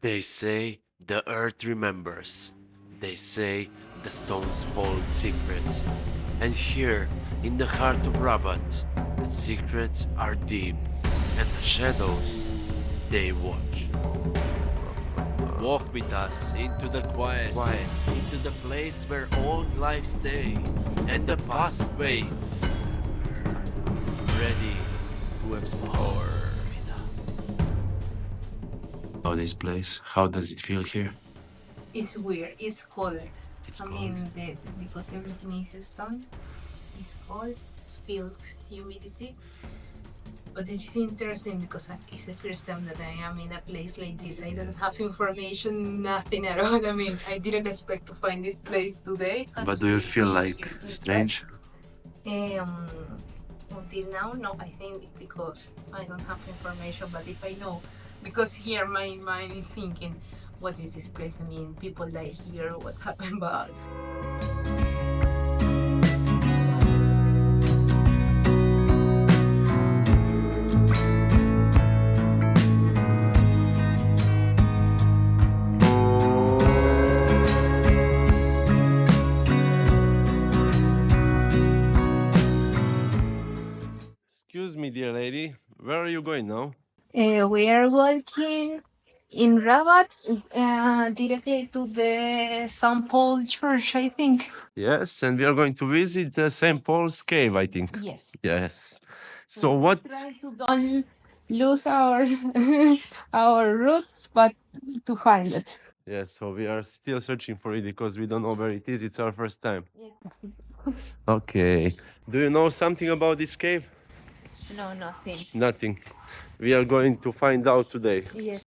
They say the earth remembers. They say the stones hold secrets. And here, in the heart of Rabat, the secrets are deep, and the shadows, they watch. Walk with us into the quiet, into the place where old lives stay, and the past waits, ready to explore with us. Oh, this place, how does it feel here? It's weird. It's cold. It's Because everything is stone, it's cold. Feels humidity. But it's interesting because it's the first time that I am in a place like this. I don't have information, nothing at all. I mean, I didn't expect to find this place today. But do you feel like strange? Until now, no. I think because I don't have information. But if I know, because here my mind is thinking, what is this place? I mean, people die here. What happened? But Excuse me, dear lady, where are you going now? we are walking in Rabat, directly to the St. Paul Church, I think. Yes, and we are going to visit the St. Paul's Cave, I think. Yes. Yes. So what? Try to don't lose our our route, but to find it. Yes, so we are still searching for it because we don't know where it is. It's our first time. Okay. Do you know something about this cave? No, nothing. Nothing. We are going to find out today. Yes.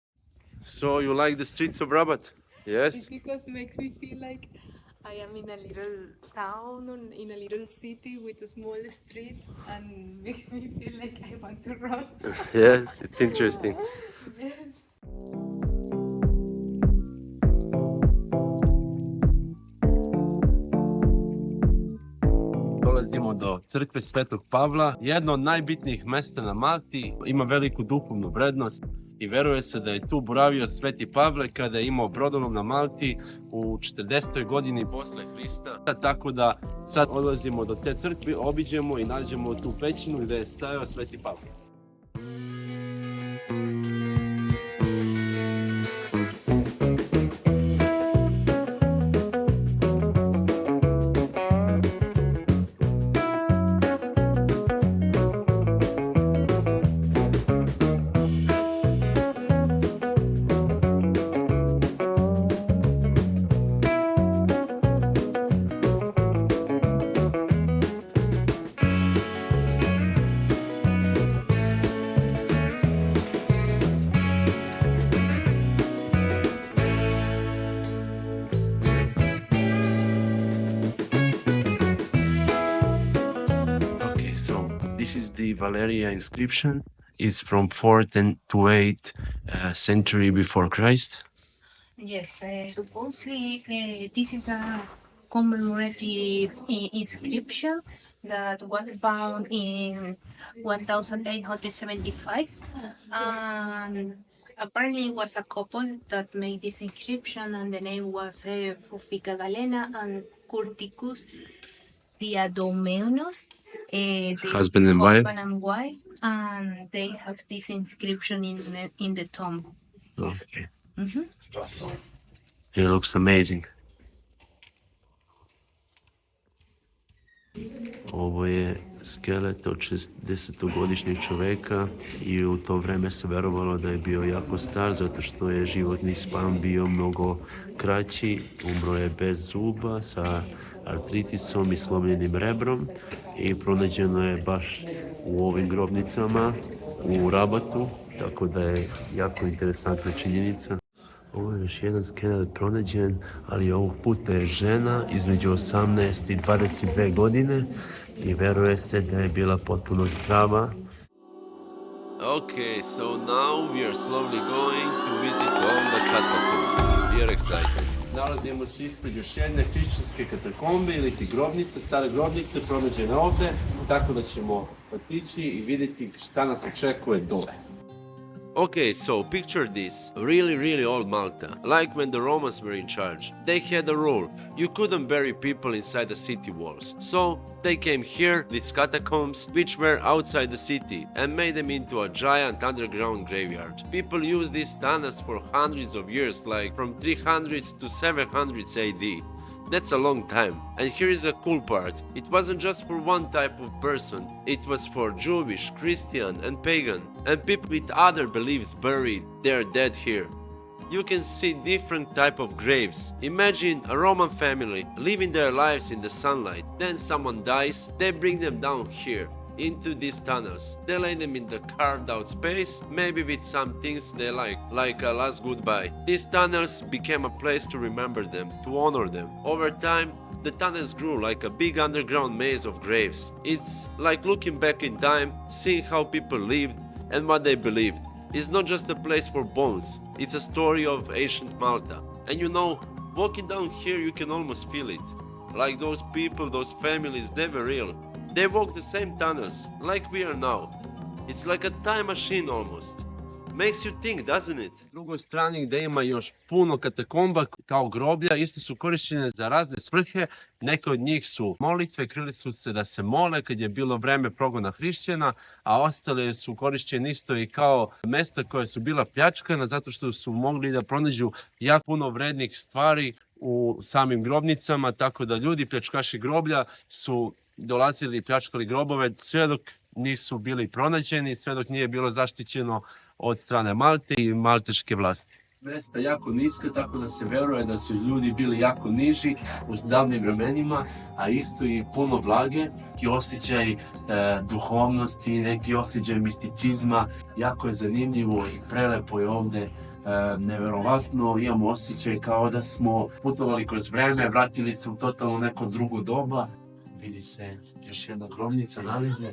So you like the streets of Rabat? Yes? It's because it makes me feel like I am in a little town or in a little city with a small street, and makes me feel like I want to run. Yes, it's interesting. Yes. Dolazimo do crkve Svetog Pavla, jedno od najbitnijih mesta na Malti, ima veliku duhovnu vrednost i veruje se da je tu boravio Sveti Pavle kada je imao brodolom na Malti u 40. godini posle Hrista. Tako da sad odlazimo do te crkve, obiđemo i nađemo tu pećinu gde je stajao Sveti Pavle. This is the Valeria inscription. It's from 4th and to 8th century before Christ. Yes, supposedly this is a commemorative inscription that was found in 1875. And apparently it was a couple that made this inscription, and the name was Fufica Galena and Curticus Diadomenos. Husband and wife. And they have this inscription in the tomb. Okay. Mm-hmm. It looks amazing. Ovo je skelet od 60-godišnjeg čoveka i u to vreme se verovalo da je bio jako star zato što je životni span bio mnogo kraći. Umro je bez zuba sa artritisom i slomljenim rebrom i pronađeno je baš u ovim grobnicama u Rabatu, tako da je jako interesantna činjenica. Ovo je još jedan skelet pronađen, ali ovog puta je žena između 18 i 22 godine i veruje se da je bila potpuno zdrava. Okay, so now we are slowly going to visit all the catacombs. We are excited. Nalazimo se ispred još jedne hrišćanske katakombe ili ti grobnice, stare grobnice pronađene ovde, tako da ćemo otići i vidjeti šta nas očekuje dole. Okay, so picture this. Really old Malta. Like when the Romans were in charge. They had a rule. You couldn't bury people inside the city walls. So they came here, these catacombs, which were outside the city, and made them into a giant underground graveyard. People used these tunnels for hundreds of years, like from 300s to 700s AD. That's a long time. And here is a cool part. It wasn't just for one type of person. It was for Jewish, Christian and Pagan. And people with other beliefs buried their dead here. You can see different type of graves. Imagine a Roman family living their lives in the sunlight. Then someone dies, they bring them down here into these tunnels. They lay them in the carved out space, maybe with some things they like a last goodbye. These tunnels became a place to remember them, to honor them. Over time, the tunnels grew like a big underground maze of graves. It's like looking back in time, seeing how people lived and what they believed. It's not just a place for bones, it's a story of ancient Malta. And you know, walking down here you can almost feel it. Like those people, those families, they were real. They walk the same tunnels, like we are now. It's like a time machine almost. Makes you think, doesn't it? Na drugoj strani gdje ima još puno katakomba kao groblja, isto su korišćene za razne svrhe. Neke od njih su molitve, krili su se da se mole kad je bilo vreme progona hrišćana, a ostale su korišćene isto i kao mesta koja su bila pljačkana zato što su mogli da pronađu jako puno vrednih stvari u samim grobnicama, tako da ljudi, pljačkaši groblja, su dolazili i pljačkali grobove sve dok nisu bili pronađeni, sve dok nije bilo zaštićeno od strane Malte i malteške vlasti. Mesta jako nisko, tako da se veruje da su ljudi bili jako niži u davnim vremenima, a isto i puno vlage, neki osjećaj duhovnosti, neki osjećaj misticizma. Jako je zanimljivo i prelepo je ovde. Neverovatno, imamo osjećaj kao da smo putovali kroz vreme, vratili se u totalno neko drugo doba. Vidi se još jedna grobnica navidne.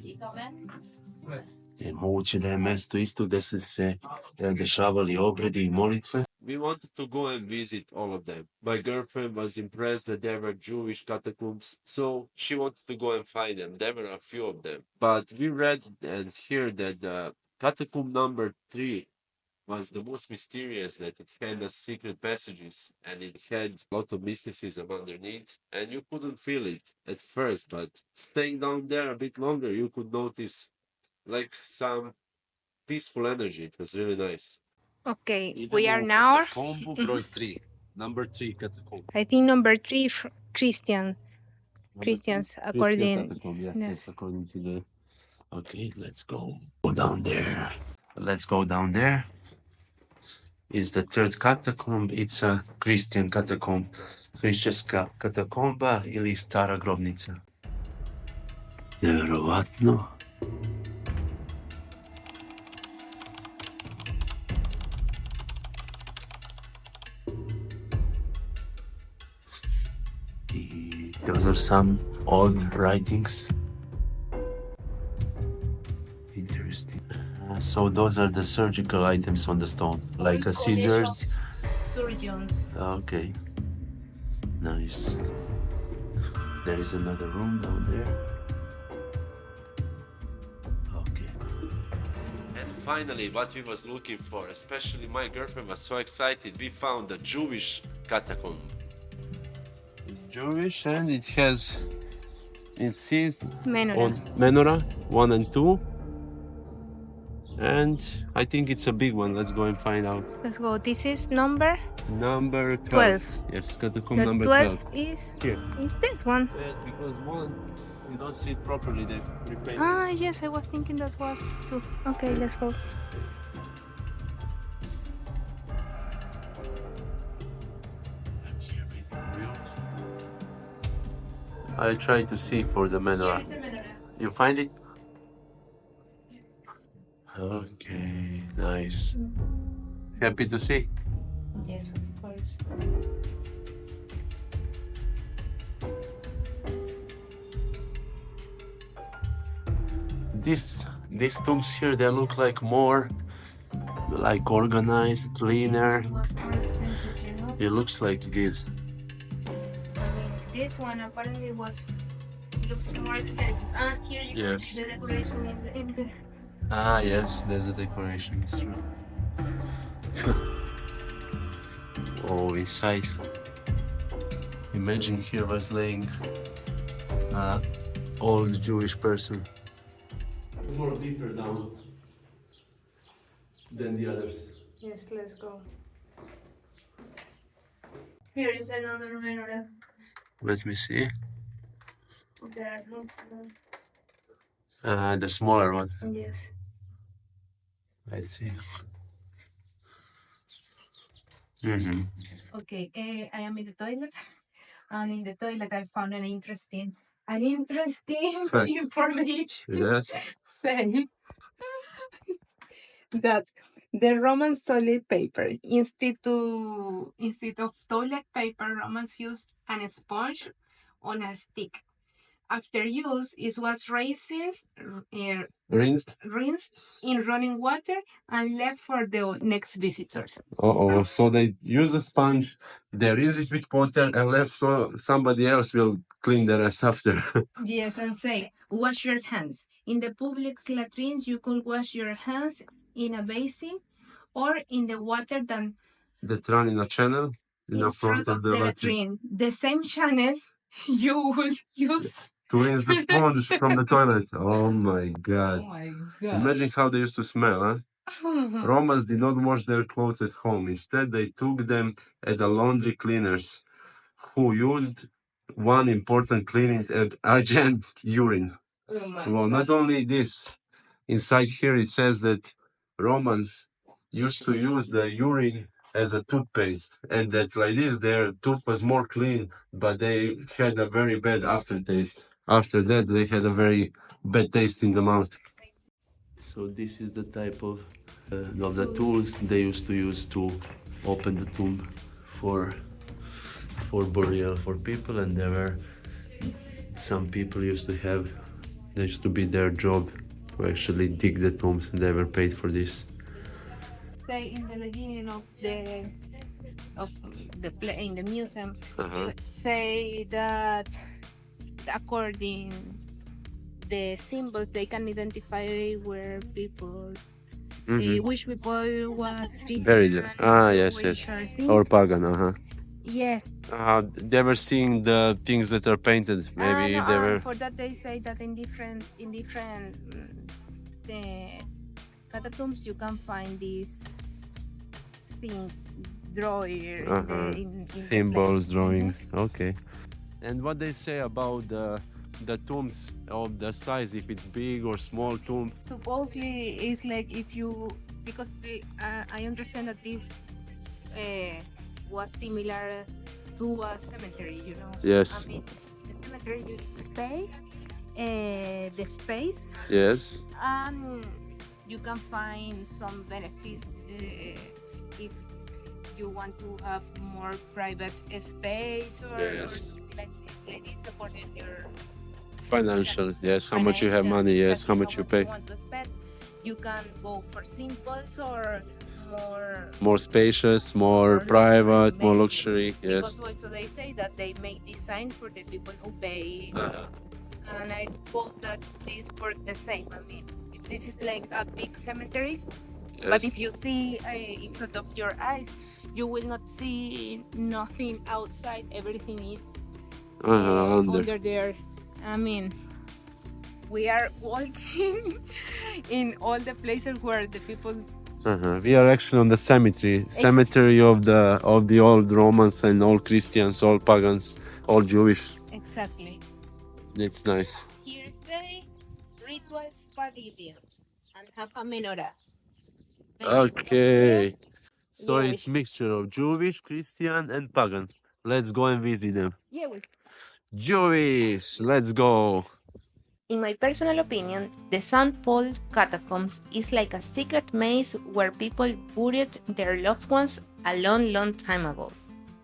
Je moguće da je mesto isto gde su se dešavali obredi i molitve. We wanted to go and visit all of them. My girlfriend was impressed that there were Jewish catacombs, so she wanted to go and find them. There were a few of them. But we read and hear that catacomb number 3 was the most mysterious, that it had the secret passages and it had a lot of mysticism underneath, and you couldn't feel it at first, but staying down there a bit longer you could notice like some peaceful energy. It was really nice. Okay, we are now. Catacomb broj 3. Number 3 catacomb. I think number 3 Christians according. Catacomb, yes, according to the. Okay, let's go. Go down there. Let's go down there. Is the third catacomb. It's a Christian catacomb. Hrišćanska katakomba ili stara grobnica. Neverovatno. Those are some old writings. Interesting. So those are the surgical items on the stone, like a scissors. Surgeons. Okay. Nice. There is another room down there. Okay. And finally, what we was looking for, especially my girlfriend was so excited, we found a Jewish catacomb. Jewish, and it has insist on menorah 1 and 2, and I think it's a big one. Let's go and find out. Let's go. This is number 12. Yes, catacomb the number 12 12. is Here. this one. Yes, because one you don't see it properly. They repaint. Ah, yes, I was thinking that was 2. Okay, let's go. I try to see for the menorah. You find it? Okay, nice. Happy to see? Yes, of course. These tombs here, they look like more like organized, cleaner. It was more expensive, you know? It looks like this. This one apparently looks more expensive. And here you can Yes. see the decoration in the. Ah, yes, there's a decoration. It's true. Oh, inside. Imagine here was laying old Jewish person. More deeper down than the others. Yes, let's go. Here is another menorah. Let me see. There. The smaller one. Yes. Let's see. Mm-hmm. Okay, I am in the toilet, and in the toilet I found an interesting Fact. information. Yes. Say that the Roman solid paper instead of toilet paper, Romans used an sponge on a stick. After use, it was rinsed in running water and left for the next visitors. Uh-oh. So they use a sponge, they rinse it with water and left so somebody else will clean the rest after. Yes, and say, wash your hands. In the public latrines, you could wash your hands in a basin or in the water That run in a channel in the front of the latrine. The same channel you will use To rinse the sponge from the toilet. Oh my god. Oh my god. Imagine how they used to smell, huh? Romans did not wash their clothes at home. Instead, they took them at the laundry cleaners, who used one important cleaning agent, urine. Oh my Well, god. not only this, inside here it says that Romans used to use the urine as a toothpaste, and that like this their tooth was more clean, but they had a very bad aftertaste. After that, they had a very bad taste in the mouth. So this is the type of the tools they used to use to open the tomb for burial for people, and there were some people used to have, there used to be their job to actually dig the tombs, and they were paid for this. Say in the beginning of the play in the museum, say that according the symbols they can identify where people which people was Christian, Buried there. Yes, yes. Or pagan, Yes. They were seeing the things that are painted. Maybe No, they were. for that they say that in different catacombs you can find this thing in Symbols, the drawings. Okay. And what they say about the tombs of the size, if it's big or small tomb? Supposedly it's like if you, because I understand that this was similar to a cemetery, you know. Yes. I mean, the cemetery you pay the space. Yes. And you can find some benefits if you want to have more private space or something like this according to your Financial, yes. How much you have money, yes. How much you pay. You want to spend. You can go for simples or more spacious, more private, more luxury, yes. Because also they say that they make design for the people who pay. And I suppose that this work the same. I mean, this is like a big cemetery, but if you see in front of your eyes, you will not see nothing outside. Everything is under there. I mean, we are walking in all the places where the people. We are actually on the cemetery of the old Romans and all Christians, all pagans, all Jewish. Exactly. It's nice. Here they rituals pavilion and have a menorah. Okay. So it's mixture of Jewish, Christian, and pagan. Let's go and visit them. Yeah. Jewish, let's go. In my personal opinion, the St. Paul Catacombs is like a secret maze where people buried their loved ones a long time ago.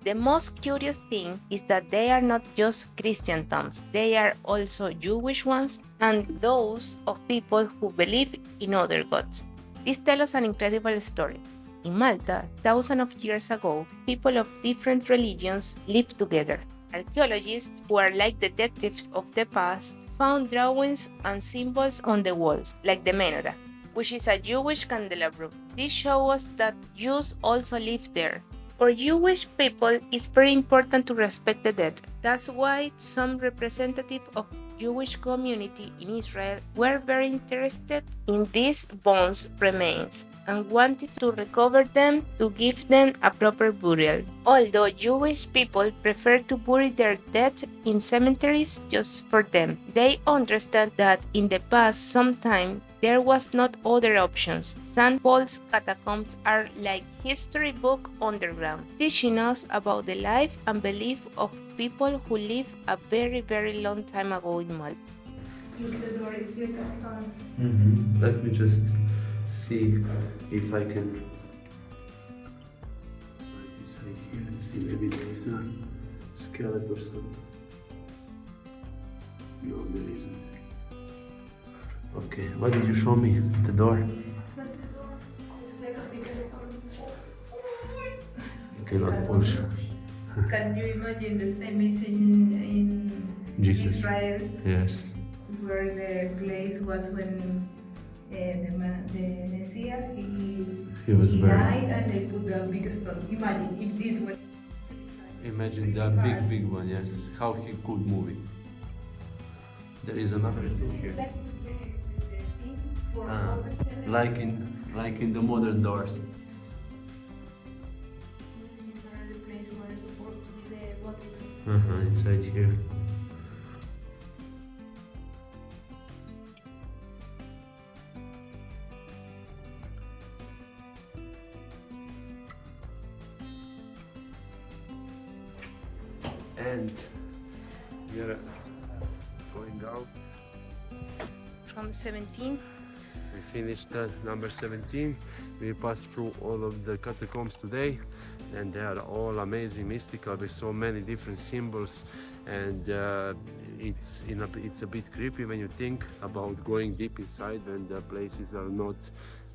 The most curious thing is that they are not just Christian tombs, they are also Jewish ones and those of people who believe in other gods. This tells us an incredible story. In Malta, thousands of years ago, people of different religions lived together. Archaeologists, who are like detectives of the past, found drawings and symbols on the walls, like the menorah, which is a Jewish candelabrum. This shows us that Jews also lived there. For Jewish people, it's very important to respect the dead. That's why some representatives of Jewish community in Israel were very interested in these bones remains and wanted to recover them to give them a proper burial. Although Jewish people prefer to bury their dead in cemeteries just for them, they understand that in the past sometime there was not other options. St. Paul's catacombs are like history book underground, teaching us about the life and belief of people who lived a very long time ago in Malta. The door is like a stone. Let me just see if I can inside here and see maybe there is a skeleton or something. No, there isn't. Okay, what did you show me? The door? But the door is like a big stone. You cannot push. Can you imagine the same image in Jesus. Israel, Yes. where the place was when the Messiah He was he buried. died and they put the big stone. Imagine if this was. Imagine that big one, yes. How he could move it. There is another thing here. Like the thing for Ah, overturning. like in the modern doors. These are the place where it's supposed to be the bodies. Inside here. And we are going out. From 17. We finished number 17. We passed through all of the catacombs today, and they are all amazing, mystical with so many different symbols, and it's a bit creepy when you think about going deep inside when the places are not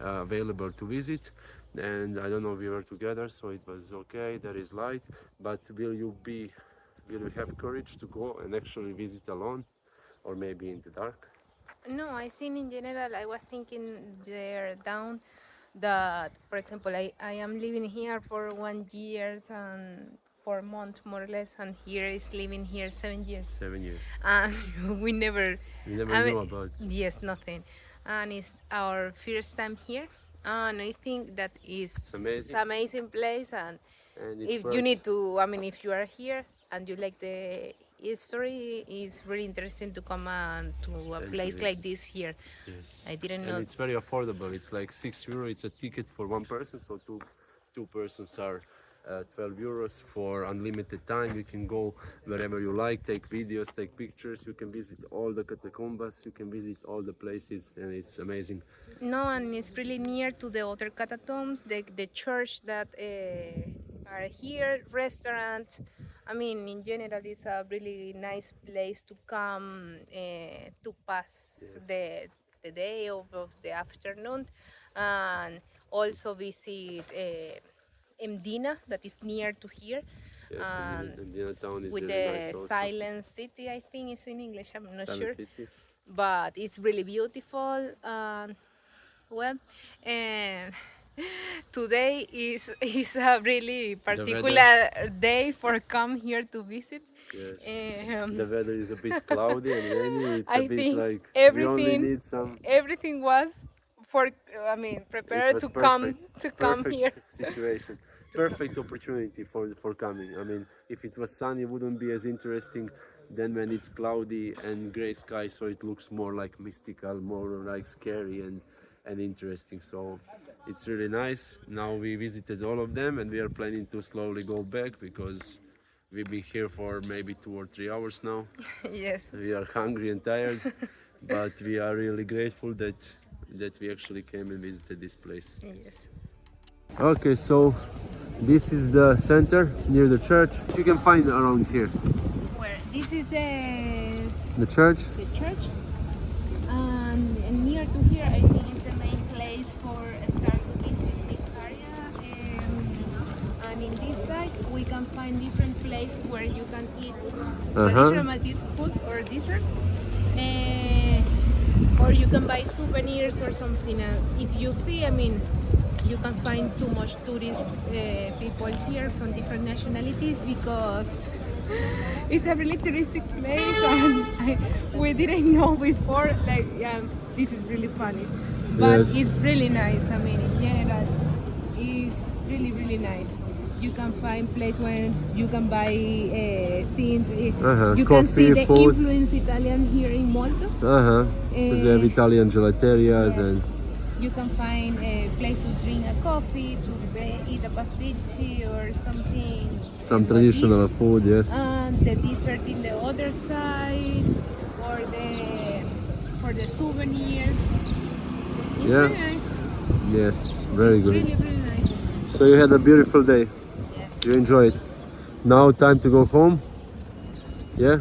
available to visit. And I don't know, we were together, so it was okay. There is light, but will you have courage to go and actually visit alone, or maybe in the dark? No, I think in general I was thinking there down that, for example, I am living here for 1 year and 4 months more or less, and here is living here 7 years. 7 years. And we never Knew about. Yes, nothing. And it's our first time here. And I think that is It's amazing. amazing place, and And it's if you need to, I mean, if you are here and you like the history, it's really interesting to come to a And to place like visit. this here. Yes. I didn't And know. it's very affordable. It's like €6. It's a ticket for one person, so two persons are €12 for unlimited time. You can go wherever you like, take videos, take pictures. You can visit all the catacombs. You can visit all the places, and it's amazing. No, and it's really near to the other catacombs, the church that are here, restaurant. I mean, in general, it's a really nice place to come to pass Yes. the day of the afternoon, and also visit Mdina, that is near to here. Yes, and the town is With really the nice also. Silent City, I think it's in English, I'm not Silent sure. City. But it's really beautiful. Well, and today is a really particular day for come here to visit. Yes. The weather is a bit cloudy and rainy. It's I a bit think like we only need some. everything was for, I mean, It prepared was to come perfect here. situation, perfect opportunity for coming. I mean, if it was sunny, it wouldn't be as interesting than when it's cloudy and gray sky, so it looks more like mystical, more like scary and interesting. So it's really nice. Now we visited all of them, and we are planning to slowly go back because we've been here for maybe 2 or 3 hours now. Yes. We are hungry and tired, but we are really grateful that we actually came and visited this place. Yes. Okay, so this is the center near the church. You can find around here Where this is the church. the church, and near to here, I think is the main place for start to visit this area. And in this side, we can find different places where you can eat traditional Maltese food or dessert. or you can buy souvenirs or something else. If you see, I mean, you can find too much tourist people here from different nationalities because it's a really touristic place and we didn't know before, like, yeah, this is really funny. But Yes. it's really nice, I mean, in general, it's really, really nice. You can find place where you can buy things. You can see Coffee, the food. influence Italian here in Malta. Because they have Italian gelaterias Yes. and You can find a place to drink a coffee, to eat a pasticci or something. some but traditional this- food, yes. And the dessert in the other side, or for the souvenirs. It's Yeah. really nice. Yes, very It's good. really, really nice. So you had a beautiful day. Yes. You enjoyed. Now time to go home. Yeah.